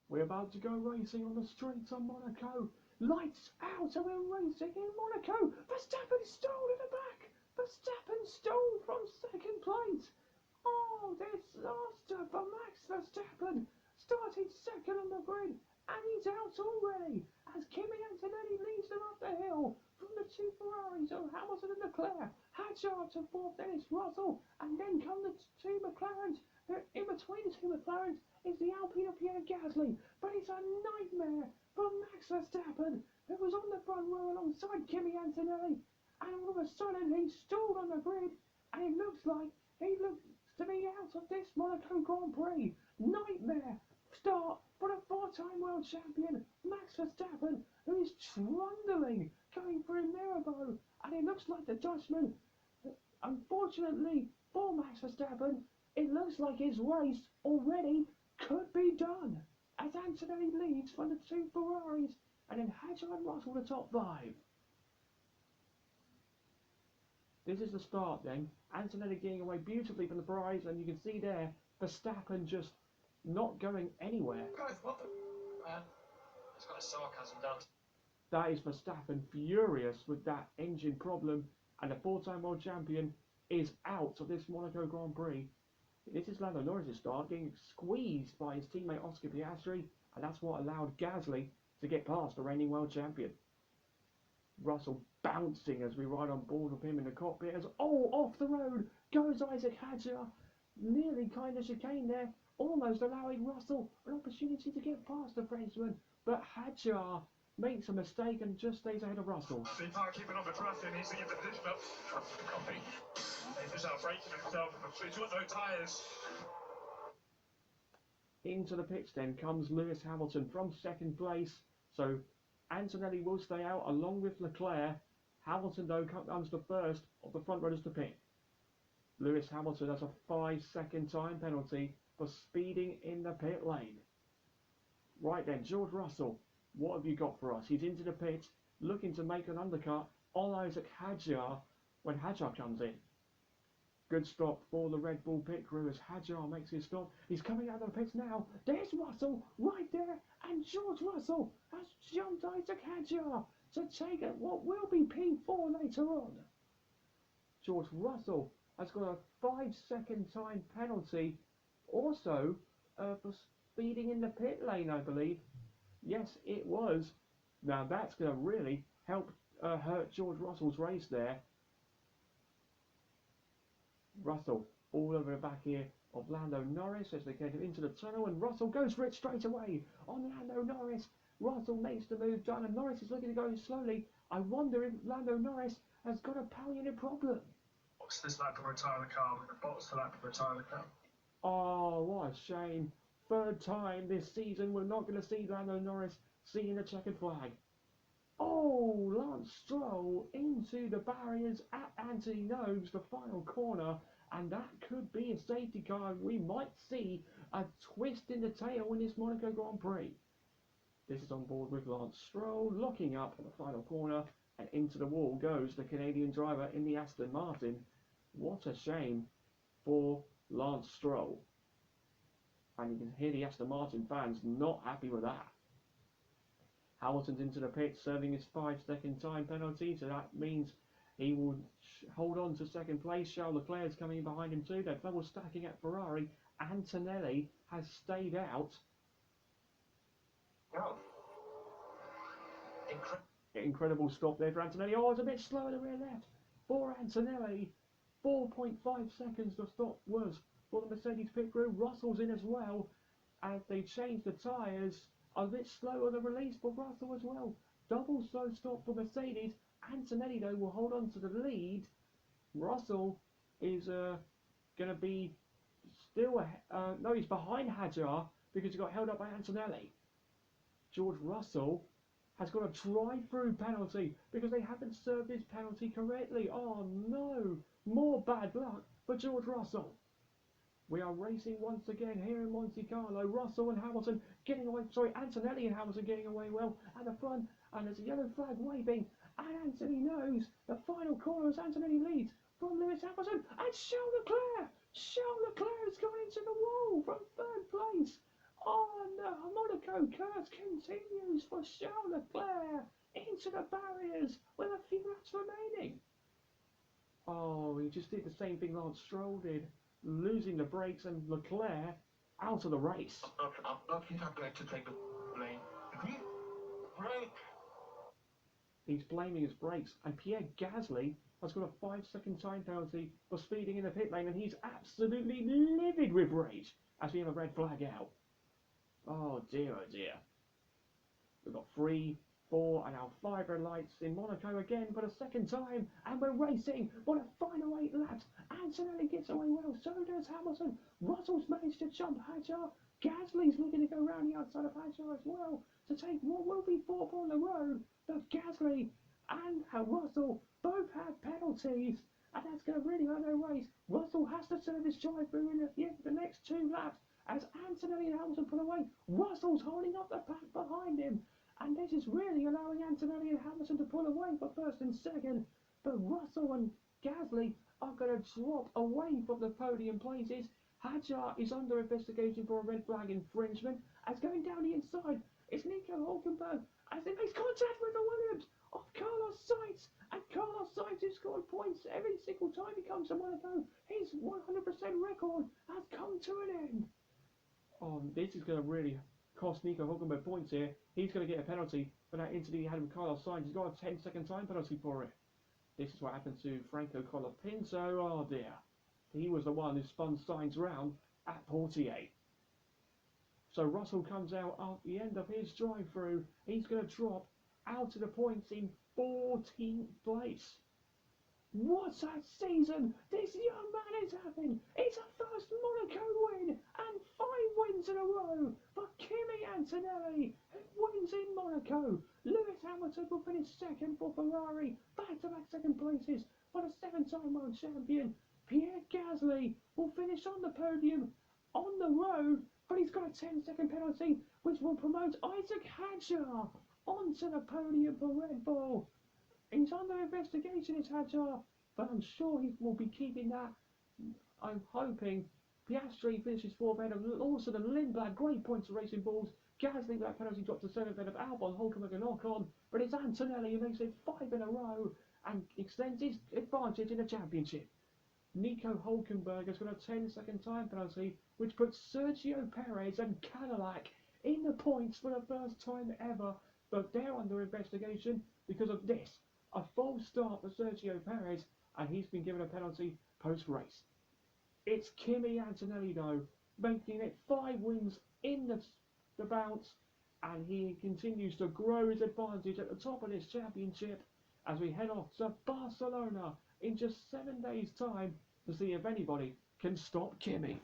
We're about to go racing on the streets of Monaco. Lights out and we're racing in Monaco. Verstappen stole in the back. Verstappen stole from second place. Oh, disaster for Max Verstappen. Started second on the grid and he's out already as Kimi Antonelli leads them up the hill from the two Ferraris of Hamilton and Leclerc. Hadjar to fourth, then it's Russell, and then come the two McLarens. In between the two McLarens is the Alpine of Pierre Gasly, but it's a nightmare for Max Verstappen, who was on the front row alongside Kimi Antonelli, and all of a sudden he stalled on the grid, and it looks like he looks to be out of this Monaco Grand Prix. Nightmare start for the four-time world champion Max Verstappen, who is trundling going through Mirabeau, and it looks like the Dutchman, unfortunately for Max Verstappen, it looks like his race already could be done, as Antonelli leads from the two Ferraris, and then Hadjar and Russell the top five. This is the start then. Antonelli getting away beautifully from the Ferraris, and you can see there Verstappen just not going anywhere. Guys, what the man? It's got a sarcasm down. That is Verstappen furious with that engine problem, and the four-time world champion is out of this Monaco Grand Prix. This is Lando Norris' start, getting squeezed by his teammate Oscar Piastri, and that's what allowed Gasly to get past the reigning world champion. Russell bouncing as we ride on board with him in the cockpit as, off the road goes Isaac Hadjar, nearly kind of chicane there, almost allowing Russell an opportunity to get past the Frenchman, but Hadjar makes a mistake and just stays ahead of Russell. So you can't keep it on the track, he needs to give the position up. Copy. He's just out braking himself, he's got no tyres. Into the pits then comes Lewis Hamilton from second place, so Antonelli will stay out along with Leclerc. Hamilton though comes the first of the front runners to pit. Lewis Hamilton has a 5-second time penalty for speeding in the pit lane. Right then, George Russell, what have you got for us? He's into the pit, looking to make an undercut on Isaac Hadjar when Hadjar comes in. Good stop for the Red Bull pit crew as Hadjar makes his stop. He's coming out of the pits now. There's Russell right there, and George Russell has jumped Isaac Hadjar to take it what will be P4 later on. George Russell has got a 5-second time penalty also for speeding in the pit lane, I believe. Yes, it was. Now that's going to really help hurt George Russell's race there. Russell all over the back here of Lando Norris as they get into the tunnel, and Russell goes for it straight away on Lando Norris. Russell makes the move done, and Norris is looking to go slowly. I wonder if Lando Norris has got a power unit problem. What's this lap of retire the car? What's the lap of retire the car? Oh, what a shame. Third time this season we're not going to see Lando Norris seeing the checkered flag. Oh, Lance Stroll into the barriers at Anthony Nobes, the final corner, and that could be a safety car. We might see a twist in the tail in this Monaco Grand Prix. This is on board with Lance Stroll, locking up at the final corner, and into the wall goes the Canadian driver in the Aston Martin. What a shame for Lance Stroll. And you can hear the Aston Martin fans not happy with that. Hamilton's into the pit, serving his 5-second time penalty, so that means he will hold on to second place. Charles Leclerc is coming in behind him too. They're double stacking at Ferrari. Antonelli has stayed out. Oh. Incredible stop there for Antonelli. Oh, it's a bit slow in the rear left for Antonelli. 4.5 seconds the stop was for the Mercedes pit crew. Russell's in as well, and they changed the tyres. A bit slow on the release for Russell as well. Double slow stop for Mercedes. Antonelli though will hold on to the lead. Russell is going to be still no, he's behind Hadjar because he got held up by Antonelli. George Russell has got a drive-through penalty because they haven't served his penalty correctly. Oh no, more bad luck for George Russell. We are racing once again here in Monte Carlo. Russell and Hamilton getting away, Antonelli and Hamilton getting away well at the front, and there's a yellow flag waving, and Anthony knows the final corner as Antonelli leads from Lewis Hamilton, and Charles Leclerc has gone into the wall from third place. On Monaco, curse continues for Charles Leclerc into the barriers with a few laps remaining. Oh, he just did the same thing Lance Stroll did, losing the brakes and Leclerc out of the race. He's not going to take the blame. Brake. He's blaming his brakes, and Pierre Gasly has got a 5-second time penalty for speeding in the pit lane, and he's absolutely livid with rage as we have a red flag out. Oh dear, oh dear. We've got 3, 4, and now 5 red lights in Monaco again for the second time, and we're racing for the final 8 laps. Antonelli gets away well, so does Hamilton. Russell's managed to jump Hadjar. Gasly's looking to go round the outside of Hadjar as well to take what will be 4th on the road. But Gasly and Russell both have penalties, and that's going to really hurt their race. Russell has to serve his drive-through in the next 2 laps as Antonelli and Hamilton pull away. Russell's holding up the pack behind him, and this is really allowing Antonelli and Hamilton to pull away for 1st and 2nd. But Russell and Gasly are going to drop away from the podium places. Hadjar is under investigation for a red flag infringement. As going down the inside, it's Nico Hülkenberg as he makes contact with the Williams of Carlos Sainz. And Carlos Sainz has scored points every single time he comes to Monaco. His 100% record has come to an end. This is going to really cost Nico Hülkenberg points here. He's going to get a penalty for that incident he had with Carlos Sainz. He's got a 10-second time penalty for it. This is what happened to Franco Colapinto. Oh dear. He was the one who spun Sainz round at 48. So Russell comes out at the end of his drive-through. He's going to drop out of the points in 14th place. What a season this young man is having! It's a first Monaco win and 5 wins in a row for Kimi Antonelli, who wins in Monaco. Lewis Hamilton will finish 2nd for Ferrari, back-to-back 2nd places for the 7-time world champion. Pierre Gasly will finish on the podium on the road, but he's got a 10-second penalty, which will promote Isaac Hadjar onto the podium for Red Bull. He's under investigation, is Hadjar, but I'm sure he will be keeping that. I'm hoping Piastri finishes 4th ahead of also the Lindblad, great points for Racing Bulls. Gasly with that penalty dropped to 7th ahead of Albon, Hülkenberg a knock-on, but it's Antonelli who makes it 5 in a row and extends his advantage in the championship. Nico Hülkenberg has got a 10-second time penalty, which puts Sergio Perez and Cadillac in the points for the first time ever, but they're under investigation because of this. A false start for Sergio Perez, and he's been given a penalty post-race. It's Kimi Antonelli, though, making it 5 wins in the bounce, and he continues to grow his advantage at the top of this championship as we head off to Barcelona in just 7 days' time to see if anybody can stop Kimi.